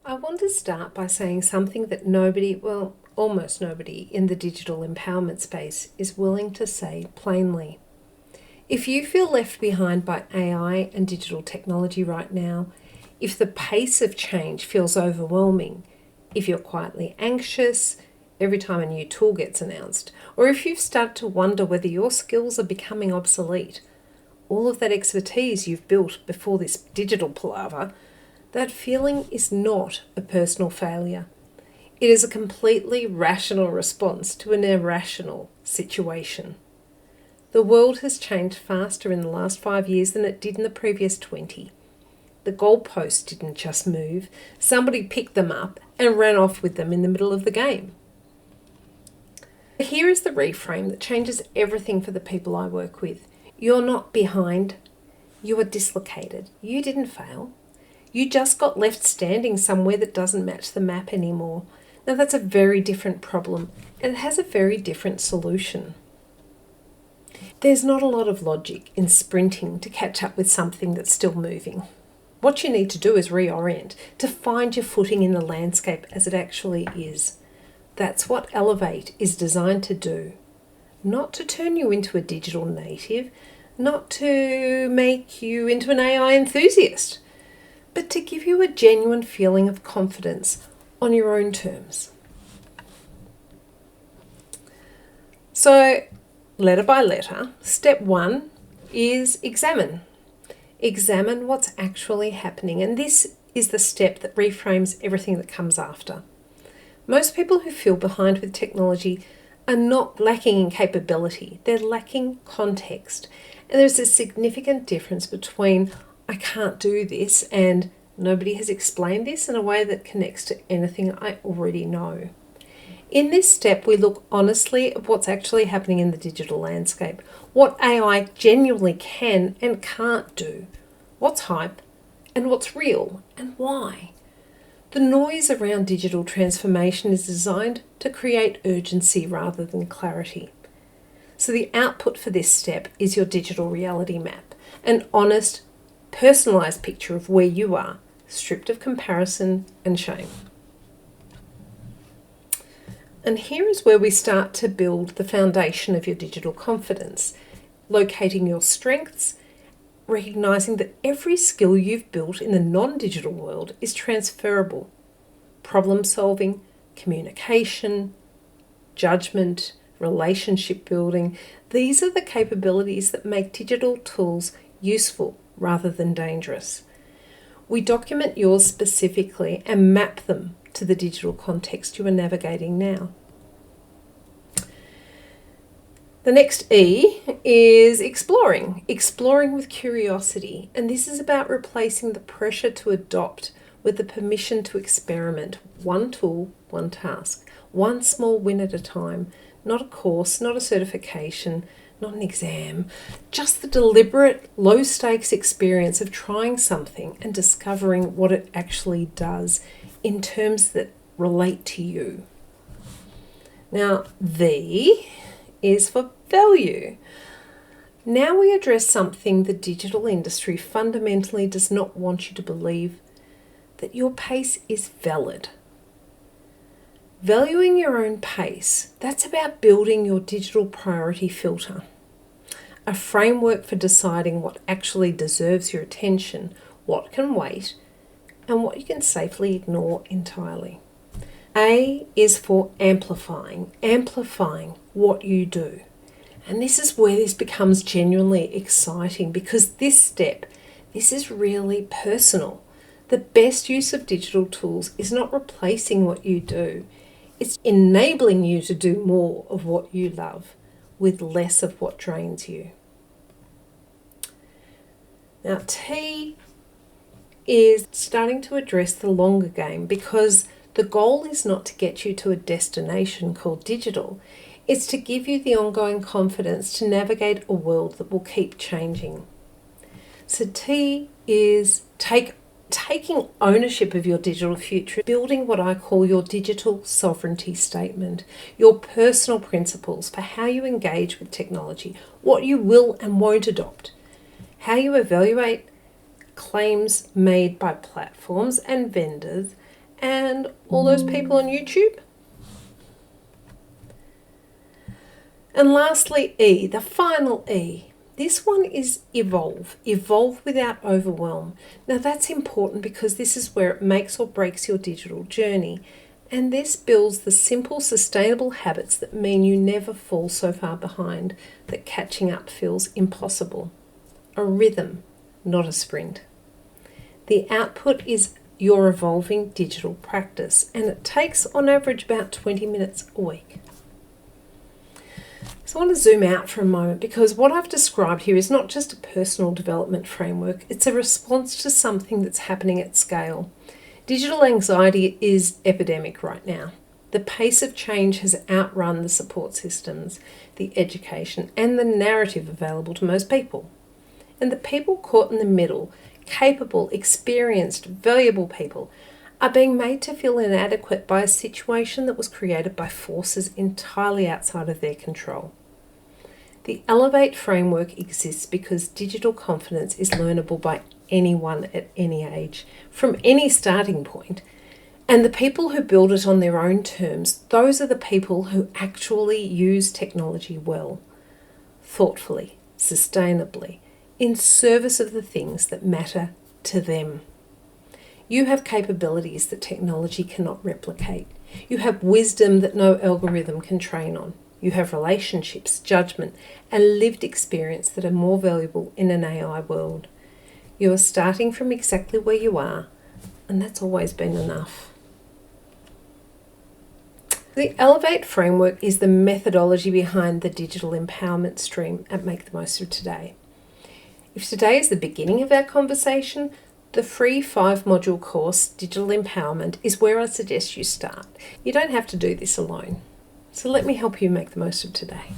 I want to start by saying something that nobody, well, almost nobody in the digital empowerment space is willing to say plainly. If you feel left behind by AI and digital technology right now, if the pace of change feels overwhelming, if you're quietly anxious every time a new tool gets announced, or if you've started to wonder whether your skills are becoming obsolete, all of that expertise you've built before this digital palaver, that feeling is not a personal failure. It is a completely rational response to an irrational situation. The world has changed faster in the last 5 years than it did in the previous 20. The goalposts didn't just move, somebody picked them up and ran off with them in the middle of the game. Here is the reframe that changes everything for the people I work with. You're not behind, you are dislocated. You didn't fail. You just got left standing somewhere that doesn't match the map anymore. Now that's a very different problem and it has a very different solution. There's not a lot of logic in sprinting to catch up with something that's still moving. What you need to do is reorient, to find your footing in the landscape as it actually is. That's what Elevate is designed to do. Not to turn you into a digital native, not to make you into an AI enthusiast, but to give you a genuine feeling of confidence on your own terms. So, letter by letter, step 1 is examine. Examine what's actually happening, and this is the step that reframes everything that comes after. Most people who feel behind with technology are not lacking in capability, they're lacking context. And there's a significant difference between I can't do this and nobody has explained this in a way that connects to anything I already know. In this step, we look honestly at what's actually happening in the digital landscape, what AI genuinely can and can't do, what's hype and what's real and why. The noise around digital transformation is designed to create urgency rather than clarity. So the output for this step is your digital reality map, an honest, personalised picture of where you are, stripped of comparison and shame. And here is where we start to build the foundation of your digital confidence, locating your strengths, recognising that every skill you've built in the non-digital world is transferable. Problem solving, communication, judgment, relationship building, these are the capabilities that make digital tools useful rather than dangerous. We document yours specifically and map them to the digital context you are navigating now. The next E is exploring with curiosity. And this is about replacing the pressure to adopt with the permission to experiment. One tool, one task, one small win at a time. Not a course, not a certification, not an exam. Just the deliberate, low-stakes experience of trying something and discovering what it actually does in terms that relate to you. Now, V is for value. Now we address something the digital industry fundamentally does not want you to believe, that your pace is valid. Valuing your own pace, that's about building your digital priority filter, a framework for deciding what actually deserves your attention, what can wait, and what you can safely ignore entirely. A is for amplifying what you do. And this is where this becomes genuinely exciting, because this step, this is really personal. The best use of digital tools is not replacing what you do. It's enabling you to do more of what you love with less of what drains you. Now, T is starting to address the longer game, because the goal is not to get you to a destination called digital. It's to give you the ongoing confidence to navigate a world that will keep changing. So T is taking ownership of your digital future, building what I call your digital sovereignty statement, your personal principles for how you engage with technology, what you will and won't adopt, how you evaluate claims made by platforms and vendors, and all those people on YouTube. And lastly, E, the final E. This one is evolve. Evolve without overwhelm. Now that's important because this is where it makes or breaks your digital journey. And this builds the simple, sustainable habits that mean you never fall so far behind that catching up feels impossible. A rhythm, not a sprint. The output is your evolving digital practice, and it takes on average about 20 minutes a week. So I want to zoom out for a moment because what I've described here is not just a personal development framework, it's a response to something that's happening at scale. Digital anxiety is epidemic right now. The pace of change has outrun the support systems, the education, and the narrative available to most people. And the people caught in the middle, capable, experienced, valuable people, are being made to feel inadequate by a situation that was created by forces entirely outside of their control. The Elevate framework exists because digital confidence is learnable by anyone at any age, from any starting point. And the people who build it on their own terms, those are the people who actually use technology well, thoughtfully, sustainably, in service of the things that matter to them. You have capabilities that technology cannot replicate. You have wisdom that no algorithm can train on. You have relationships, judgment, and lived experience that are more valuable in an AI world. You are starting from exactly where you are, and that's always been enough. The Elevate framework is the methodology behind the digital empowerment stream at Make the Most of Today. If today is the beginning of our conversation, the free 5-module course, Digital Empowerment, is where I suggest you start. You don't have to do this alone. So let me help you make the most of today.